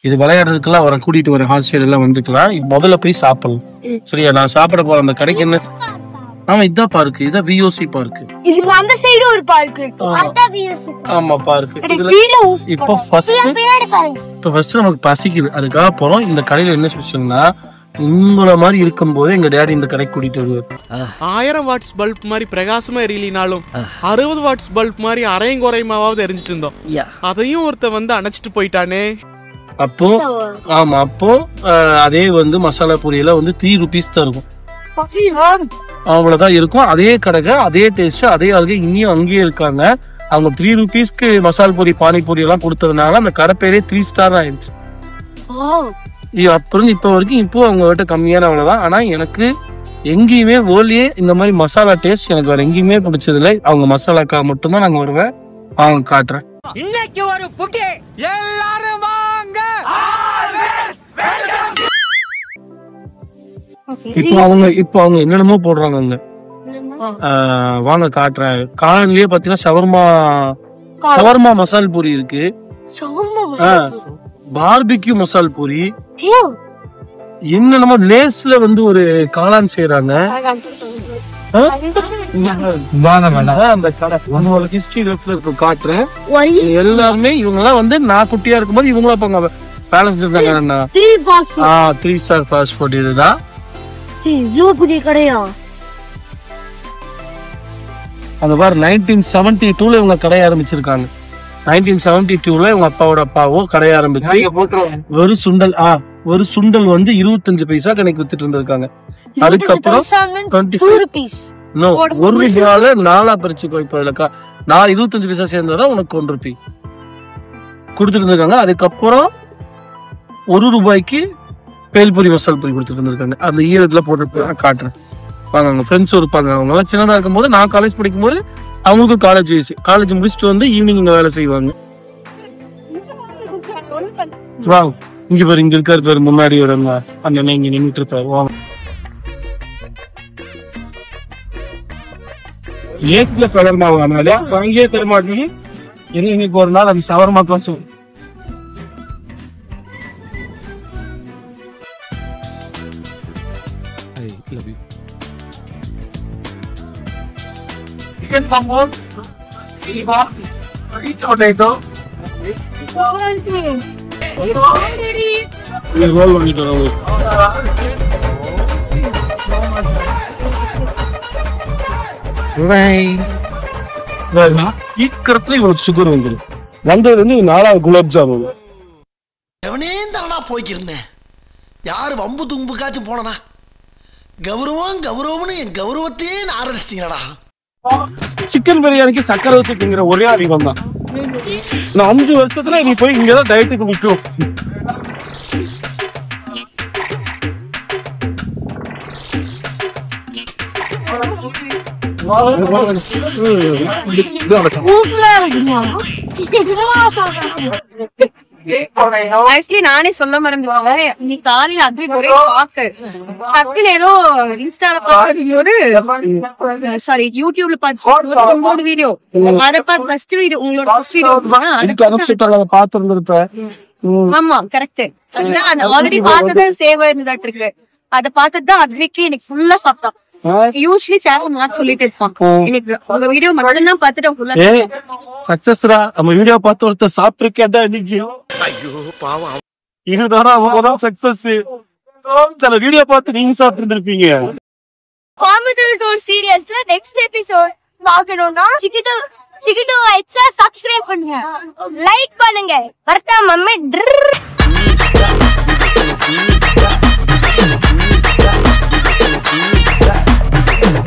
இது விளையாடுறதுக்கெல்லாம் அவரை கூட்டிட்டு வர ஹாஸ்டல் எல்லாம் வந்துக்கலாம். முதல்ல போய் சாப்பிடலாம். சரியா? நான் சாப்பிட போற அந்த கடைக்கு என்ன? ஆமா, இதான் பார்க்கு. இதான் விஓசி பார்க்கு. இதுக்கு அந்த சைடு ஒரு பார்க் இருக்கு. அதான் விஓசி. ஆமா, பார்க்கு. இப்போ ஃபர்ஸ்ட் நமக்கு பசிக்குது, அதுக்காக போறோம். இந்த கடையில என்ன ஸ்பெஷல்னா, உங்கள மாதிரி இருக்கும்போது எங்க டேடி இந்த கடைக்கு கூட்டிட்டு வருவார். 1000 வாட்ஸ் பல்ப் மாதிரி பிரகாசமா எரியலினாலும் 60 வாட்ஸ் பல்ப் மாதிரி அரையும் குறையுமாவது எரிஞ்சிட்டு இருந்தோம். அதையும் ஒருத்த வந்து அணைச்சிட்டு போயிட்டானே. அப்போ ஆமா, அப்போ அதே வந்து மசாலா பூரியெல்லாம் வந்து 3 rupees தான் இருக்கும். அவ்வளவுதான் இருக்கும். அதே கடைக்கு அதே டேஸ்ட் அதே ஆளுக்கு இன்னும் அங்கேயே இருக்காங்க. அவங்க 3 rupeesக்கு மசால் பூரி பானிபூரி எல்லாம் கொடுத்ததுனால அந்த கடை பேரே 3 star ஆயிடுச்சு. அப்புறம் இப்ப வரைக்கும் இப்போ அவங்க கிட்ட கம்மியான அவ்வளவுதான். ஆனா எனக்கு எங்கேயுமே வேர்ல்ட்லயே இந்த மாதிரி மசாலா டேஸ்ட் எனக்கு வேற எங்கேயுமே பிடிச்சது இல்லை. அவங்க மசாலாக்கா மட்டும்தான் நாங்க வருவேன். அவங்க காட்டுறேன். இன்னைக்கு ஒரு புட்டி எல்லாரும் வாங்க. இப்போ அவங்க என்னென்னமோ போடுறாங்க அங்க. வாங்க காட்டுறேன். காலையிலேயே பாத்தீங்கன்னா ஷவர்மா மசால் பூரி இருக்கு. பார்பிக்யூ மசால் பூரி, என்னென்னமோ லேஸ்ல வந்து ஒரு காளான் செய்யறாங்க. அந்த கடை உங்களுக்கு ஹிஸ்டரி காட்டுறேன். எல்லாருமே இவங்க எல்லாம் வந்து நான் குட்டியா இருக்கும்போது இவங்களா போங்க பேலன்ஸ் இருந்தாங்க. 3 star ஃபாஸ்ட் ஃபுட் இதுதான். அந்த மாதிரி 1972 இவங்க கடை ஆரம்பிச்சிருக்காங்க. 1972 இவங்க அப்பாவோட அப்பாவோ கடை ஆரம்பிச்சு ஒரு சுண்டல் வந்து 25 பைசா கணக்கு வித்துட்டு இருந்திருக்காங்க. அதுக்கப்புறம் 1 ரூபால 4 பிரிச்சு இப்ப நான் 25 பைசா சேர்ந்தா உனக்கு 1 ரூபாய் கொடுத்துட்டு இருந்திருக்காங்க. அதுக்கப்புறம் 1 ரூபாய்க்கு பேல்பூரி மசால் பூரி கொடுத்துட்டு இருந்திருக்காங்க. அந்த ஈரத்துல போட்டு காட்டுறேன். வாங்க, அவங்க ஃப்ரெண்ட்ஸ் இருப்பாங்க. அவங்க எல்லாம் சின்னதா இருக்கும் போது நான் காலேஜ் படிக்கும் போது அவங்களுக்கு காலேஜ் வயசு. காலேஜ் முடிச்சுட்டு வந்து ஈவினிங் இங்க வேலை செய்வாங்க. வாங்க, இங்க பேரு இங்க இருக்காரு பேரு முன்னாடி வருங்க. அந்த இங்க நின்றுட்டு இருப்பாரு. வாங்க, ஏக்ல சவர்மா வாங்கினாலே வாங்கியே தர மாட்டீங்க. இன்னைக்கு ஒரு நாள் அது சவர்மா தான் சொல்லுங்க. Chicken bamboo, kebab, potato. We roll on it around. Right. Right. இக்கறதுல ஒரு சுகர் வந்துரும். வந்தது வந்து 4வது குலாப் ஜாமுன். எவனே தானா போய்க்கிருந்தேன். யார் வம்பு தும்புக்காச்சு போனனா? கௌரவம்னு என் கௌரவத்தையே ஆரம்பிச்சிட்டீங்களா? சிக்கன் பிரியாணிக்கு சக்கரை வச்சு திங்கிற ஒரே அதிகம் தான். நான் 5 வருஷத்துல நீ போய் இங்கதான் டயட்டுக்கு நிற்கும். ஆக்சுவலி நானே சொல்ல மறந்துவாங்க. நீ காலையில அதுவே ஒரே பாக்கு பக்கத்துல ஏதோ இன்ஸ்டால சாரி யூடியூப்ல பார்த்து வீடியோ அத பார்த்து ஃபர்ஸ்ட் வீடியோ உங்களோட ஃபர்ஸ்ட் வீடியோ பாத்துருந்திருப்பேன். ஆமா கரெக்ட். அதுதான் ஆல்ரெடி பார்த்தது சேவ் இருந்ததாட்டு இருக்கு. அத பார்த்ததுதான் அதுவே எனக்கு ஃபுல்லா சாப்பிட்டான். யூசுவலி சேனல் மாத்த சொல்லிட்டு இருப்பான். எனக்கு உங்க வீடியோ மட்டும் தான் பார்த்துட்டு ஃபுல்லா சக்சஸ்ரா நம்ம வீடியோ பார்த்து ஒருத்தர் சாப்பிட்டுருக்கேன் இன்னைக்கு. ஐயோ பாவம், இதுதானா அவங்கதான் சக்சஸ். சில வீடியோ பார்த்து நீங்க சாப்பிட்டு இருந்திருப்பீங்க. காமெடி டூர் சீரியஸ்ல நெக்ஸ்ட் எபிசோட் பார்க்கணும்னா சிக்கிட்டு சப்ஸ்கிரைப் பண்ணுங்க, லைக் பண்ணுங்க, மறக்காம